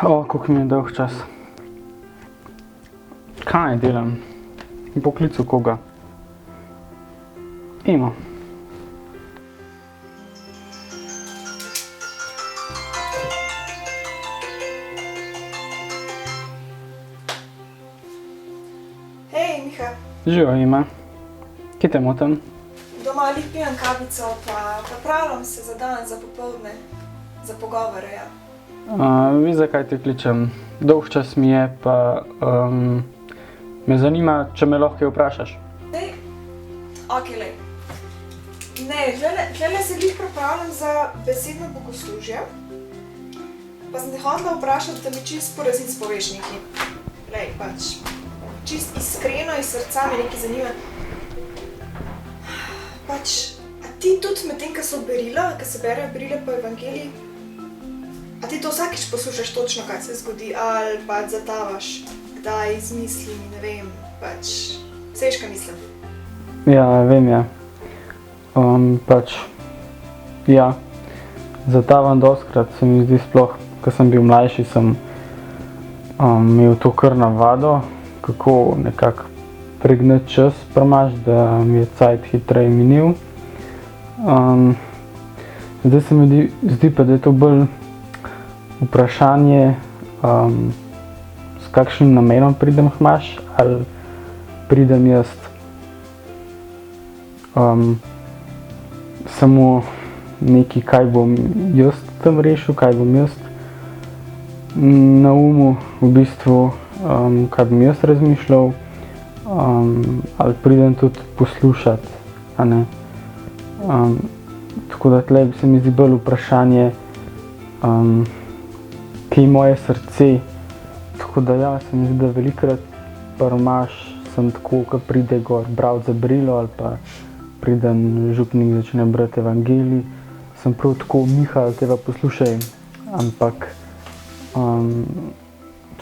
Koliko mi je dolg čas. Kaj naj delam? Poklical koga? Imo. Hej, Miha. Živijo, Ima. Kje te motim? Doma lih pijem kavico, pa pripravljam se za dan, za popoldne, za pogovore, ja. Vi zakaj te kličem? Dolg čas mi je, pa me zanima, če me lahko kaj vprašaš. Dej, okej, lej. Ne, tlele se lih pripravljam za besedno bogoslužje, pa sem te hotela vprašati, da mi čist po resnici poveš nekaj. Lej, pač, čist iskreno iz srca me nekaj zanima. Pač, a ti tudi medtem, ko so berila, ko se berejo berila po evangeliji, a ti to vsakič poslušaš točno, kaj se zgodi, ali pač zatavaš, kdaj z mislimi, ne vem, pač, veš, kaj mislim? Ja, vem, ja. Ja, zatavam dostikrat, se mi zdi sploh, ko sem bil mlajši, sem imel to kar navado, kako nekako pregnati čas premaž, da mi je cajt hitreje minil. Zdaj se mi zdi pa, da je to bolj vprašanje, s kakšnim namenom pridem k maši, ali pridem jaz samo nekaj, kaj bom jaz tam rešil, kaj bom jaz na umu, v bistvu, kaj bom jaz razmišljal, ali pridem tudi poslušati, a ne. Tako da tle se mi zdi bolj vprašanje, kje je moje srce. Tako da ja, se mi zdi, da velikokrat pri maši sem tako, ko pride gor brat za berilo ali pa pridem župnik začne brati evangelij, sem prav tako, Miha, te pa poslušaj, ampak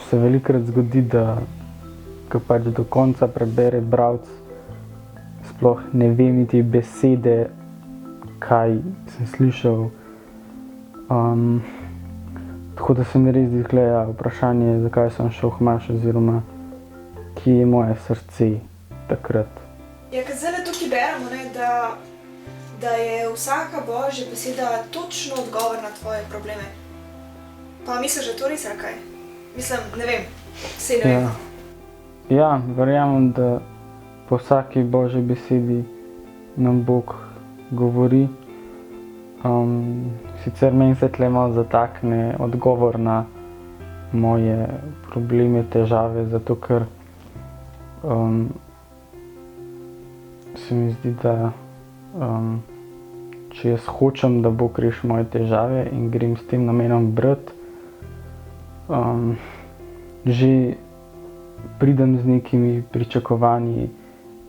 se velikokrat zgodi, da ko pač do konca prebere bralec, sploh ne ve niti besede, kaj sem slišal. Tako da se mi res zdi tule vprašanje, zakaj sem šel k maši, oziroma kje je moje srce takrat. Ja, ker zdajle tukaj beremo, ne, da je vsaka Božja beseda točno odgovor na tvoje probleme. Pa misliš, da je to res, ali kaj? Mislim, ne vem, saj ne vem. Ja, verjamem, da po vsaki Božji besedi nam Bog govori. Sicer meni se tle malo zatakne odgovor na moje probleme, težave, zato ker se mi zdi, da če jaz hočem, da Bog reši moje težave in grem s tem namenom brati, že pridem z nekimi pričakovanji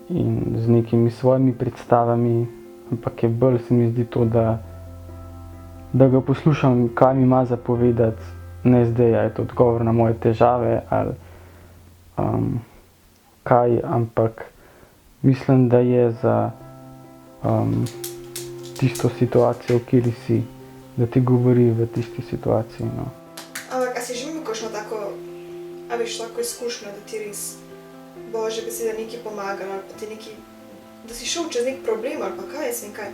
in z nekimi svojimi predstavami, ampak je bolj se mi zdi to, da ga poslušam, kaj mi ima za povedati, ne zdaj, a je to odgovor na moje težave ali kaj, ampak mislim, da je za tisto situacijo, v kateri si, da ti govori v tisti situaciji, no. Ampak, a si že imel kakšno tako, a veš, tako izkušnjo, da ti res Božja beseda nekaj pomagala, ali pa ti nekaj, da si šel čez nek problem, ali pa kaj, jaz vem kaj.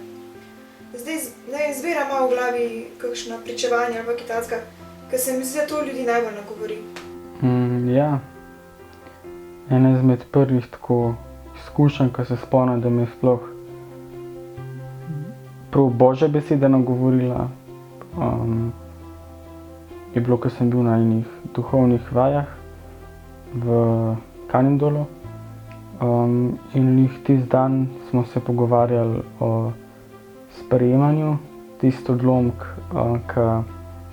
Zdaj, ne vem, zbira malo v glavi kakšna pričevanja ali pa kaj takega, ker se mi zdi, da to ljudi najbolj nagovori. Ja. Ena izmed prvih tako izkušenj, ko se spomnim, da mi je sploh prav Božja beseda nagovorila, je bilo, ko sem bil na enih duhovnih vajah v Kanindolu, in glih tisti dan smo se pogovarjali o sprejemanju, tisti odlomek, ko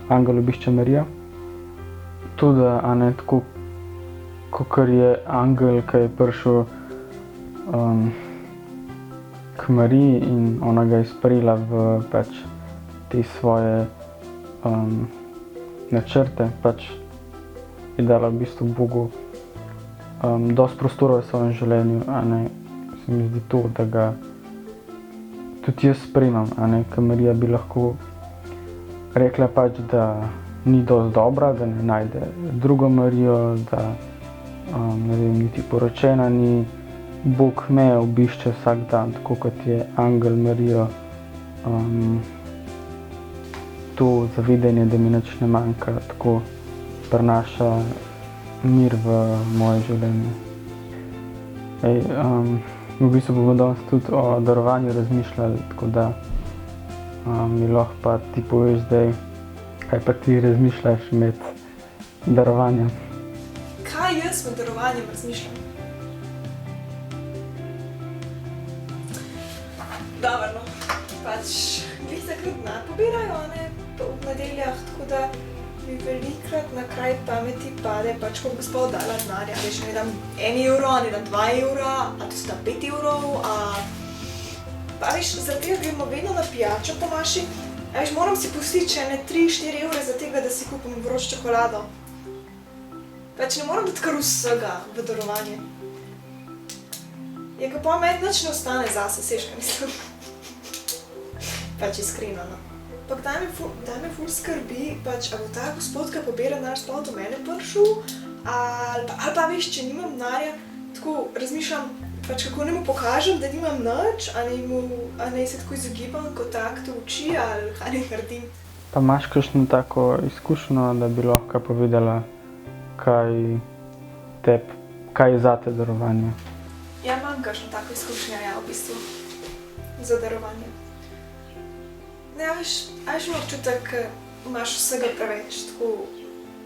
angel obišče Marijo. Tudi, a ne, tako, kakor je angel, ki je prišel k Mariji in ona ga je sprejela v pač te svoje načrte, pač je dala v bistvu Bogu dosti prostora v svojem življenju, a ne, se mi zdi to, da ga tudi jaz sprejemam, a ne, ker Marija bi lahko rekla pač, da ni dosti dobra, da ne najde drugo Marijo, da ne vem, niti poročena ni. Bog me obišče vsak dan, tako kot je angel Marijo. To zavedanje, da mi nič ne manjka, tako prinaša mir v moje življenje. V bistvu bomo danes tudi o darovanju razmišljali, tako da mi lahko pa ti poveš zdaj, kaj pa ti razmišljaš med darovanjem. Kaj jaz med darovanjem razmišljam? Dobro, no, pač glih takrat denar pobirajo, ne, v nedeljah, tako da mi velikokrat na kraj pameti pade, pač ko gospod dala denarja, veš, ne dam 1 evro, ne dam 2 evra, a to sta 5 evrov, pa veš, zaradi tega gremo vedno na pijačo po maši, a veš, moram si pustiti še ne 3-4 evre za tega, da si kupim vroč čokolado. Pač ne moram dati kar vsega v darovanje. Je ka pa meni nič ne ostane zase, seš, kaj mislim. Pač iskreno, no. Pak daj me ful skrbi, pač, a bo ta gospod, ki pobira denar, sploh do mene prišel, ali pa veš, če nimam denarja, tako razmišljam, pač kako ne mu pokažem, da nimam nič, a ne se tako izogibam kontaktu oči, ali kaj ne naredim. Pa imaš kakšno tako izkušnjo, da bi lahko povedala, kaj je zate darovanje? Ja, imam kakšno tako izkušnjo, ja, v bistvu, za darovanje. Ne, a veš ima občutek, ko imaš vsega preveč, tako,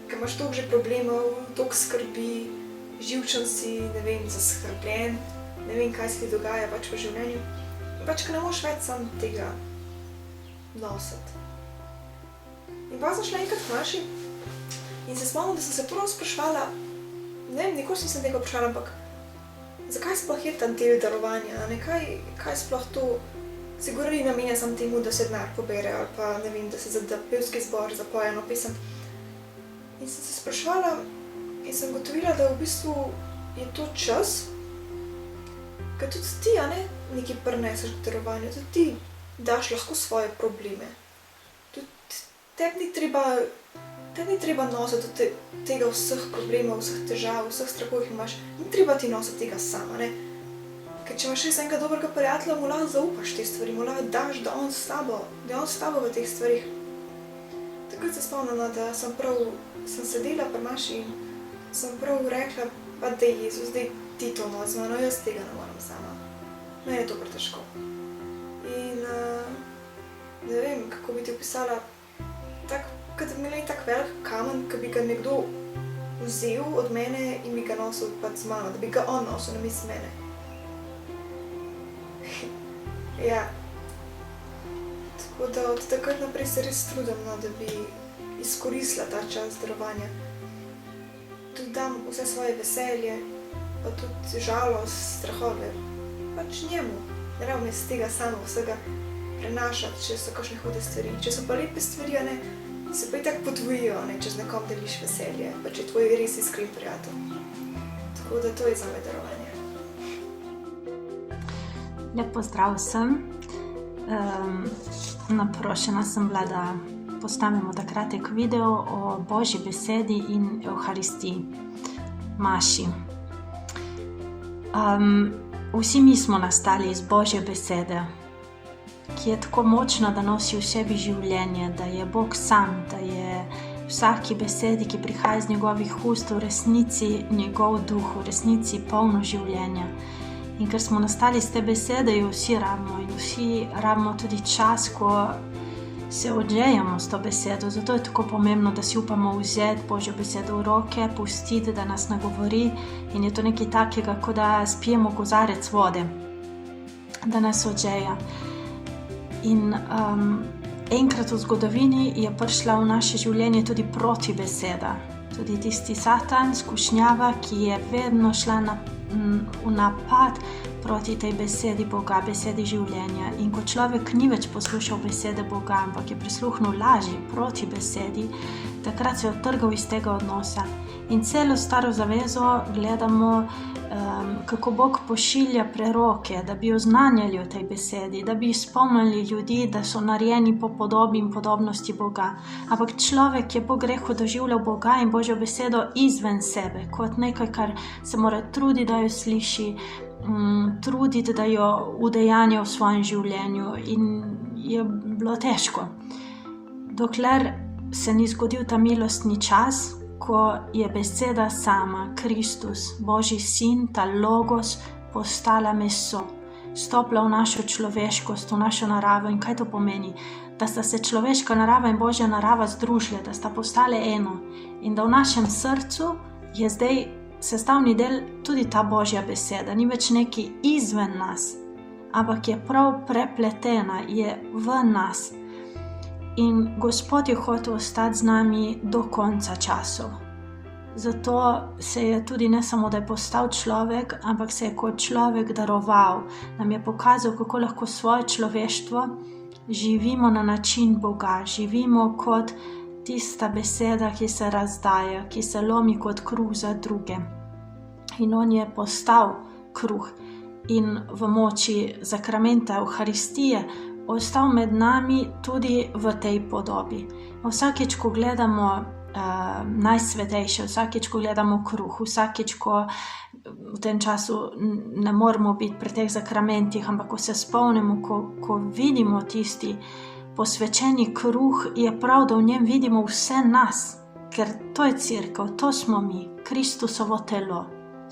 ko imaš toliko že problemov, toliko skrbi, živčen si, ne vem, zaskrbljen, ne vem, kaj se ti dogaja pač v življenju. Pač, ko ne moreš več sam tega nositi. In pa sem šla enkrat k maši in se spomnim, da sem se prvo spraševala, ne vem, nikoli nisem tega vprašala, ampak zakaj sploh je tam del darovanja, ne, kaj sploh to, sigurno ni namenjen samo temu, da se denar pobere, ali pa, ne vem, da se za pevski zbor zapoje eno pesem. In sem se spraševala in sem gotovila, da v bistvu je to čas, ker tudi ti, a ne, nekaj prineseš k darovanju, tudi ti daš lahko svoje probleme. Tudi tebi ni treba nositi tega vseh problemov, vseh težav, vseh strahov, ki imaš, ni treba ti nositi tega sama, ne. Ker če imaš res enega dobrega prijatelja, mu lahko zaupaš te stvari, mu lahko daš, da on s tabo v teh stvarih. Takrat se spomnim, da sem sedela pri maši in sem prav rekla, pa daj Jezus, daj ti to nosi z mano, jaz tega ne morem sama. Meni je to pretežko. In ne vem, kako bi ti opisala, kot da bi imeli tak velik kamen, ki bi ga nekdo vzel od mene in bi ga nosil pač z mano, da bi ga on nosil namesto mene. Ja. Tako da od takrat naprej se res trudim, no, da bi izkoristila ta čas darovanja. Tudi dam vse svoje veselje, pa tudi žalost, strahove, pač njemu. Ne rabim iz tega samo vsega prenašati, če so kakšne hude stvari. Če so pa lepe stvari, a ne, se pa itak podvojijo, ne, če z nekom deliš veselje, pa če je tvoj res iskren prijatelj. Tako da to je zame darovanje. Lep pozdrav vsem. Naprošena sem bila, da postavimo ta kratek video o Božji besedi in Evharistiji, maši. Vsi mi smo nastali iz Božje besede, ki je tako močna, da nosi v sebi življenje, da je Bog sam, da je vsaki besedi, ki prihaja iz njegovih ust, v resnici njegov duh, v resnici polno življenja. In ker smo nastali iz te besede, jo vsi rabimo in vsi rabimo tudi čas, ko se odžejamo s to besedo. Zato je tako pomembno, da si upamo vzeti Božjo besedo v roke, pustiti, da nas nagovori in je to nekaj takega, kot da spijemo kozarec vode, da nas odžeja. In enkrat v zgodovini je prišla v naše življenje tudi protibeseda, tudi tisti Satan, skušnjava, ki je vedno šla v napad proti tej besedi Boga, besedi življenja. In ko človek ni več poslušal besede Boga, ampak je prisluhnil laži proti besedi, takrat se je odtrgal iz tega odnosa. In celo staro zavezo gledamo kako Bog pošilja preroke, da bi oznanjali o tej besedi, da bi spomnili ljudi, da so narejeni po podobi in podobnosti Boga. Ampak človek je po grehu doživljal Boga in Božjo besedo izven sebe, kot nekaj, kar se mora truditi, da jo sliši, truditi, da jo udejanja v svojem življenju, in je bilo težko. Dokler se ni zgodil ta milostni čas, ko je beseda sama, Kristus, Božji sin, ta logos, postala meso, stopila v našo človeškost, v našo naravo. In kaj to pomeni? Da sta se človeška narava in Božja narava združile, da sta postale eno, in da v našem srcu je zdaj sestavni del tudi ta Božja beseda. Ni več nekaj izven nas, ampak je prav prepletena, je v nas. In Gospod je hotel ostati z nami do konca časov. Zato se je tudi ne samo, da je postal človek, ampak se je kot človek daroval. Nam je pokazal, kako lahko svoje človeštvo živimo na način Boga. Živimo kot tista beseda, ki se razdaja, ki se lomi kot kruh za druge. In on je postal kruh in v moči zakramenta Evharistije ostal med nami tudi v tej podobi. Vsakič, ko gledamo najsvetejše, vsakič, ko gledamo kruh, vsakič, ko v tem času ne moramo biti pri teh zakramentih, ampak ko se spomnimo, ko vidimo tisti posvečeni kruh, je prav, da v njem vidimo vse nas, ker to je cerkev, to smo mi, Kristusovo telo.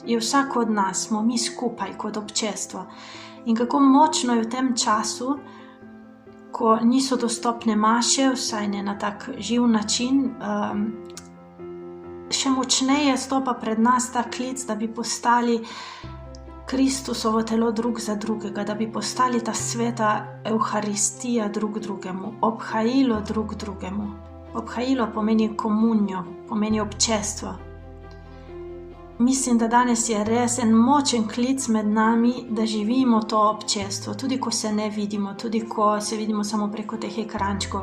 Je vsak od nas, smo mi skupaj kot občestvo. In kako močno je v tem času, ko niso dostopne maše, vsaj ne na tak živ način, še močneje stopa pred nas ta klic, da bi postali Kristusovo telo drug za drugega, da bi postali ta sveta Evharistija drug drugemu, obhajilo drug drugemu. Obhajilo pomeni komunijo, pomeni občestvo. Mislim, da danes je res en močen klic med nami, da živimo to občestvo, tudi ko se ne vidimo, tudi ko se vidimo samo preko teh ekrančkov,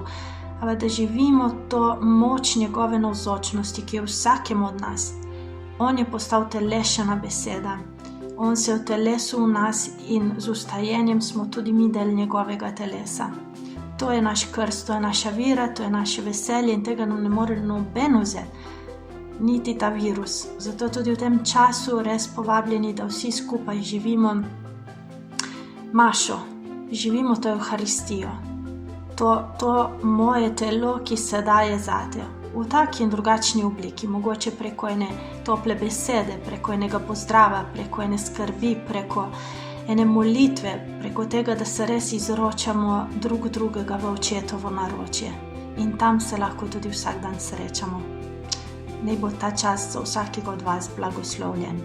ampak da živimo to moč njegove navzočnosti, ki je v vsakem od nas. On je postal telešena beseda, on se je utelesil v nas in z vstajenjem smo tudi mi del njegovega telesa. To je naš krst, to je naša vera, to je naše veselje in tega nam ne more noben vzeti. Niti ta virus. Zato tudi v tem času res povabljeni, da vsi skupaj živimo mašo, živimo to Evharistijo, to moje telo, ki se daje zate, v taki in drugačni obliki, mogoče preko ene tople besede, preko enega pozdrava, preko ene skrbi, preko ene molitve, preko tega, da se res izročamo drug drugega v očetovo naročje. In tam se lahko tudi vsak dan srečamo. Naj bo ta čas za vsakega od vas blagoslovljen.